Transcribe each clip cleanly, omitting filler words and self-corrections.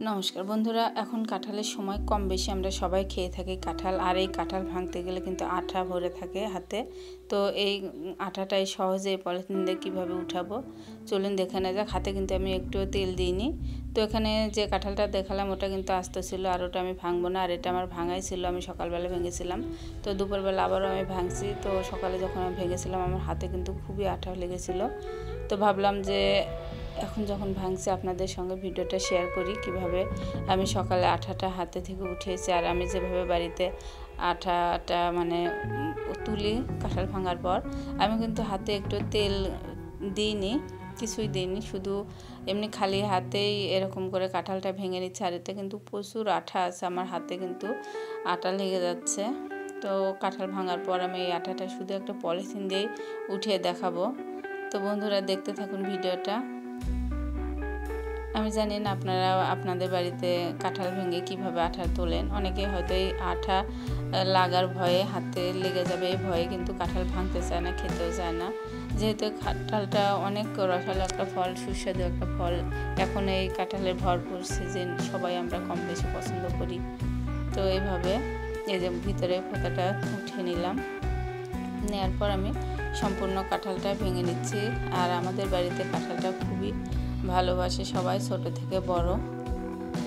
নমস্কার বন্ধুরা, এখন কাঁঠালের সময় কম বেশি আমরা সবাই খেয়ে থাকি কাঁঠাল। আর এই কাঁঠাল ভাঙতে গেলে কিন্তু আঠা ভরে থাকে হাতে। তো এই আঠাটাই সহজে পলিথিন দিয়ে কীভাবে উঠাবো চলুন দেখে নেওয়া যাক। হাতে কিন্তু আমি একটু তেল দিইনি। তো এখানে যে কাঁঠালটা দেখালাম ওটা কিন্তু আস্ত ছিল, আর ওটা আমি ভাঙবো না। আর এটা আমার ভাঙাই ছিল, আমি সকালবেলা ভেঙেছিলাম। তো দুপুরবেলা আবারও আমি ভাঙছি। তো সকালে যখন আমি ভেঙেছিলাম আমার হাতে কিন্তু খুবই আঠা লেগেছিলো। তো ভাবলাম যে এখন যখন ভাঙছি আপনাদের সঙ্গে ভিডিওটা শেয়ার করি কিভাবে আমি সকালে আঠাটা হাতে থেকে উঠিয়েছি। আর আমি যেভাবে বাড়িতে আঠাটা তুলি কাঁঠাল ভাঙার পর, আমি কিন্তু হাতে একটু তেল দিইনি, কিছুই দিইনি, শুধু এমনি খালি হাতেই এরকম করে কাঁঠালটা ভেঙে নিচ্ছে। আর এটা কিন্তু প্রচুর আঠা আছে, আমার হাতে কিন্তু আঠা লেগে যাচ্ছে। তো কাঁঠাল ভাঙার পর আমি এই আঠাটা শুধু একটা পলিথিন দিয়েই উঠিয়ে দেখাবো। তো বন্ধুরা দেখতে থাকুন ভিডিওটা। আমি জানি না আপনারা আপনাদের বাড়িতে কাঁঠাল ভেঙে কিভাবে আঠা তোলেন। অনেকে হয়তো এই আঠা লাগার ভয়ে, হাতে লেগে যাবে এই ভয়ে কিন্তু কাঁঠাল ভাঙতে চায় না, খেতেও চায় না। যেহেতু কাঁঠালটা অনেক রসালো একটা ফল, সুস্বাদু একটা ফল, এখন এই কাঁঠালের ভরপুর সিজন, সবাই আমরা কম বেশি পছন্দ করি। তো এইভাবে এই যে ভিতরে পাতাটা উঠিয়ে নিলাম, নেওয়ার পর আমি সম্পূর্ণ কাঁঠালটা ভেঙে নিচ্ছি। আর আমাদের বাড়িতে কাঁঠালটা খুবই ভালোবাসে সবাই, ছোট থেকে বড়।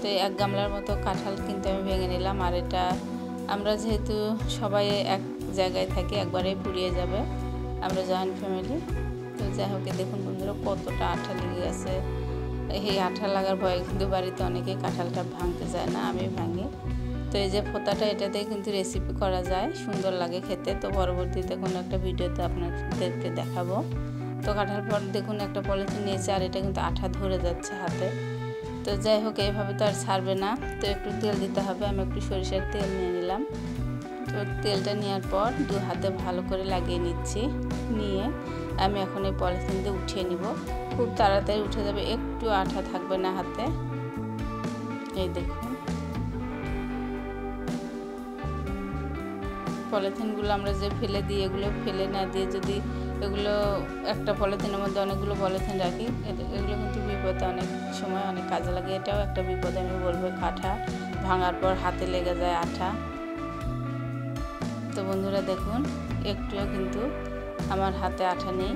তো এক গামলার মতো কাঁঠাল কিন্তু আমি ভেঙে নিলাম। আর এটা আমরা যেহেতু সবাই এক জায়গায় থাকি, একবারেই পুড়িয়ে যাবে, আমরা জয়েন্ট ফ্যামিলি। তো যাই হোক, দেখুন বন্ধুরা কতটা আঠা লেগে গেছে। এই আঠা লাগার ভয়ে কিন্তু বাড়িতে অনেকেই কাঁঠালটা ভাঙতে চায় না, আমি ভাঙি। তো এই যে ফোঁতাটা, এটাতে কিন্তু রেসিপি করা যায়, সুন্দর লাগে খেতে। তো পরবর্তীতে কোনো একটা ভিডিওতে আপনাদেরকে দেখাবো। তো কাটার পর দেখুন একটা পলিথিন নিয়েছে, আর এটা কিন্তু আঠা ধরে যাচ্ছে হাতে। তো যাই হোক, এইভাবে তো আর ছাড়বে না, তো একটু তেল দিতে হবে। আমি একটু সরিষার তেল নিয়ে নিলাম। তো তেলটা নেওয়ার পর দু হাতে ভালো করে লাগিয়ে নিচ্ছি। নিয়ে আমি এখন এই পলিথিন দিয়ে উঠিয়ে নিব। খুব তাড়াতাড়ি উঠে যাবে, একটু আঠা থাকবে না হাতে। এই দেখুন পলিথিনগুলো আমরা যে ফেলে দিই, এগুলো ফেলে না দিয়ে যদি এগুলো একটা পলিথিনের মধ্যে অনেকগুলো পলিথিন রাখি, এগুলো কিন্তু বিপদে অনেক সময় অনেক কাজে লাগে। এটাও একটা বিপদ আমি বলবো, কাঁঠা ভাঙার পর হাতে লেগে যায় আঠা। তো বন্ধুরা দেখুন, একটুও কিন্তু আমার হাতে আঠা নেই,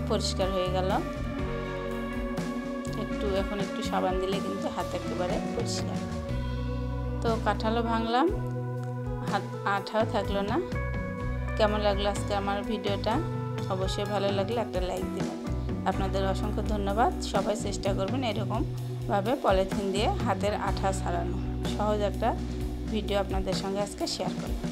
পরিষ্কার হয়ে গেল। এখন একটু সাবান দিলে কিন্তু হাত একেবারে পরিষ্কার। তো কাঁঠালও ভাঙলাম, হাত আঠাও থাকলো না। কেমন লাগলো আজকে আমার ভিডিওটা? অবশ্যই ভালো লাগলে একটা লাইক দিবেন। আপনাদের অসংখ্য ধন্যবাদ। সবাই চেষ্টা করবেন এরকমভাবে পলিথিন দিয়ে হাতের আঠা ছাড়ানো। সহজ একটা ভিডিও আপনাদের সঙ্গে আজকে শেয়ার করলাম।